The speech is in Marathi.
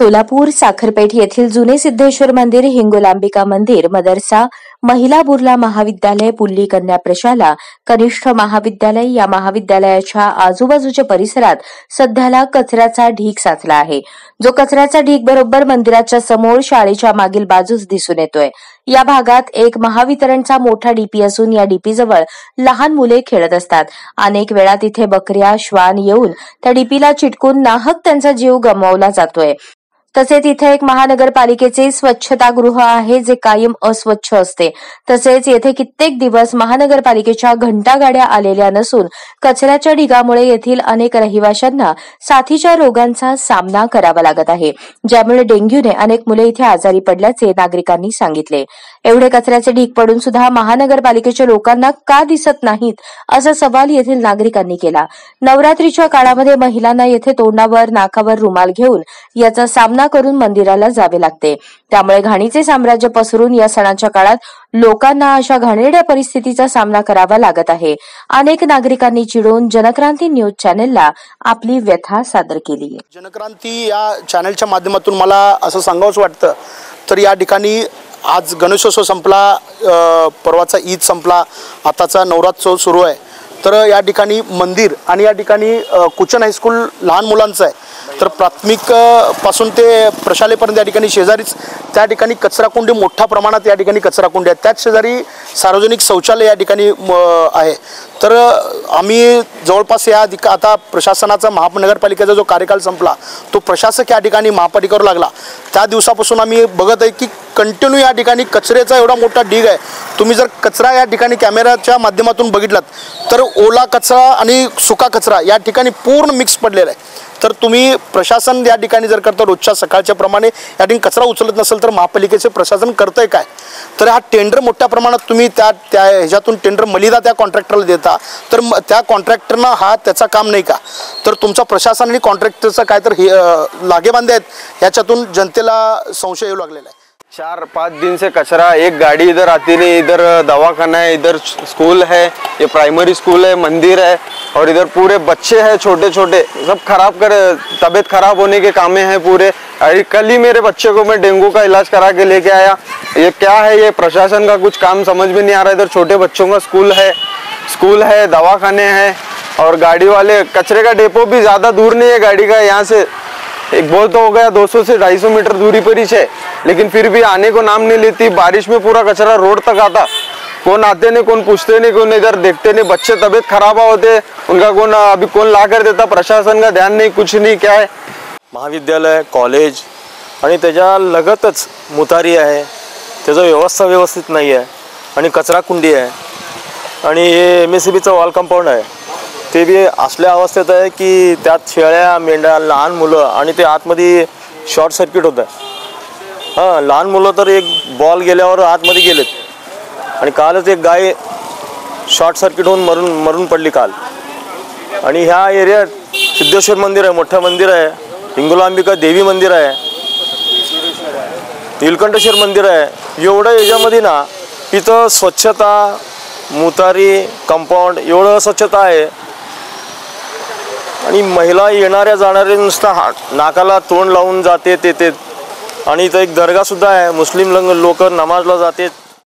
सोलापूर साखरपेठ येथील जुने सिद्धेश्वर मंदिर, हिंगोलांबिका मंदिर, मदरसा, महिला बुर्ला महाविद्यालय, पुल्ली कन्या प्रशाला, कनिष्ठ महाविद्यालय या महाविद्यालयाच्या आजूबाजूच्या परिसरात सध्याला कचऱ्याचा ढीग साचला आहे. जो कचऱ्याचा ढीग बरोबर मंदिराच्या समोर शाळेच्या मागील बाजूस दिसून येतोय. या भागात एक महावितरणचा मोठा डीपी असून या डीपीजवळ लहान मुले खेळत असतात. अनेक वेळा तिथे बकऱ्या, श्वान येऊन त्या डीपीला चिटकून नाहक त्यांचा जीव गमावला जातोय. तसेच इथे एक महानगरपालिकेचे स्वच्छतागृह आहे जे कायम अस्वच्छ असते. तसेच येथे कित्येक दिवस महानगरपालिकेच्या घंटागाड्या आलेल्या नसून कचऱ्याच्या ढिगामुळे येथील अनेक रहिवाशांना साथीच्या रोगांचा सामना करावा लागत आहे, ज्यामुळे डेंग्यूने अनेक मुले इथे आजारी पडल्याचे नागरिकांनी सांगितले. एवढे कचऱ्याचे ढीग पडून सुद्धा महानगरपालिकेच्या लोकांना का दिसत नाहीत असा सवाल येथील नागरिकांनी केला. नवरात्रीच्या काळामध्ये महिलांना येथे तोंडावर, नाकावर रुमाल घेऊन याचा सामना करून मंदिराला जावे लागते. त्यामुळे घाणीचे साम्राज्य पसरून या सणाच्या काळात लोकांना अशा घाणेरड्या परिस्थितीचा सामना करावा लागत आहे. अनेक नागरिकांनी चिडून जनक्रांती न्यूज चॅनेलला आपली व्यथा सादर केली. जनक्रांती या चॅनेलच्या माध्यमातून मला असं सांगावंसं वाटतं, तर या ठिकाणी आज गणेशोत्सव संपला, परवाचा ईद संपला, आताचा नवरात्रोत्सव सुरू आहे. तर या ठिकाणी मंदिर आणि या ठिकाणी कुचन हायस्कूल लहान मुलांचं आहे. तर प्राथमिक पासून ते प्रशालेपर्यंत या ठिकाणी शेजारीच त्या ठिकाणी कचराकुंडी मोठ्या प्रमाणात या ठिकाणी कचराकुंडी आहेत. त्याच शेजारी सार्वजनिक शौचालय या ठिकाणी आहे. तर आम्ही जवळपास आता प्रशासनाचा महानगरपालिकेचा जो कार्यकाल संपला तो प्रशासक या ठिकाणी महापालिकेवर लागला त्या दिवसापासून आम्ही बघत आहे की कंटिन्यू या ठिकाणी कचऱ्याचा एवढा मोठा ढीग आहे. तुम्ही जर कचरा या ठिकाणी कॅमेराच्या माध्यमातून बघितलात तर ओला कचरा आणि सुका कचरा या ठिकाणी पूर्ण मिक्स पडलेला आहे. तर तुम्ही प्रशासन या ठिकाणी जर करता रोजच्या सकाळच्या प्रमाणे या ठिकाणी कचरा उचलत नसेल तर महापालिकेचे प्रशासन करतंय काय? तर हा टेंडर मोठ्या प्रमाणात तुम्ही त्या ह्याच्यातून टेंडर मलिदा त्या कॉन्ट्रॅक्टरला देता, तर त्या कॉन्ट्रॅक्टरनं हा त्याचा काम नाही का? तर तुमचा प्रशासन आणि कॉन्ट्रॅक्टरचा काय तर लागेबांधे आहेत, ह्याच्यातून जनतेला संशय येऊ लागलेला आहे. 4-5 दिन से कचरा, एक गाड़ी इधर आती नहीं, इधर दवाखाना है, इधर स्कूल है, ये प्राइमरी स्कूल है, मंदिर है और इधर पूरे बच्चे हैं छोटे छोटे, सब खराब कर तबीयत खराब होने के कामें हैं पूरे. अरे कल ही मेरे बच्चे को मैं डेंगू का इलाज करा के लेके आया. ये क्या है? ये प्रशासन का कुछ काम समझ में नहीं आ रहा. इधर छोटे बच्चों का स्कूल है, दवाखाने हैं और गाड़ी वाले कचरे का डेपो भी ज़्यादा दूर नहीं है गाड़ी का. यहाँ से एक बोल तो हो गया 200 से 250 मीटर दूरी पर ही है, लेकिन फिर भी आने को नाम नहीं लेती. बारिश में पूरा कचरा रोड तक आता, कौन आते नहीं, कौन पूछते नहीं, कौन इधर देखते नहीं. बच्चे तबीयत खराब होते, उनका कौन ला कर देता. प्रशासन का ध्यान नहीं, कुछ नहीं. क्या है? महाविद्यालय, कॉलेज आणि त्याच्या लगतच मुतारी आहे, त्याचं व्यवस्था व्यवस्थित नाही आहे आणि कचरा कुंडी आहे आणि हे MSCBचं वॉल कंपाऊंड आहे. ते बी असल्या अवस्थेत आहे की त्यात शेळ्या, मेंढ्या, लहान मुलं आणि ते आतमध्ये शॉर्ट सर्किट होत आहे. लहान मुलं तर एक बॉल गेल्यावर आतमध्ये गेलेत आणि कालच एक गाय शॉर्ट सर्किट होऊन मरून पडली काल. आणि ह्या एरियात सिद्धेश्वर मंदिर आहे, मोठं मंदिर आहे, हिंगोलांबिका देवी मंदिर आहे, नीलकंठेश्वर मंदिर आहे. एवढं याच्यामध्ये ना इथं स्वच्छता, मुतारी, कंपाऊंड एवढं स्वच्छता आहे आणि महिला येणाऱ्या जाणारे नुसता नाकाला तोंड लावून जाते ते. आणि इथं एक दर्गा सुद्धा आहे, मुस्लिम लोक नमाजला जाते.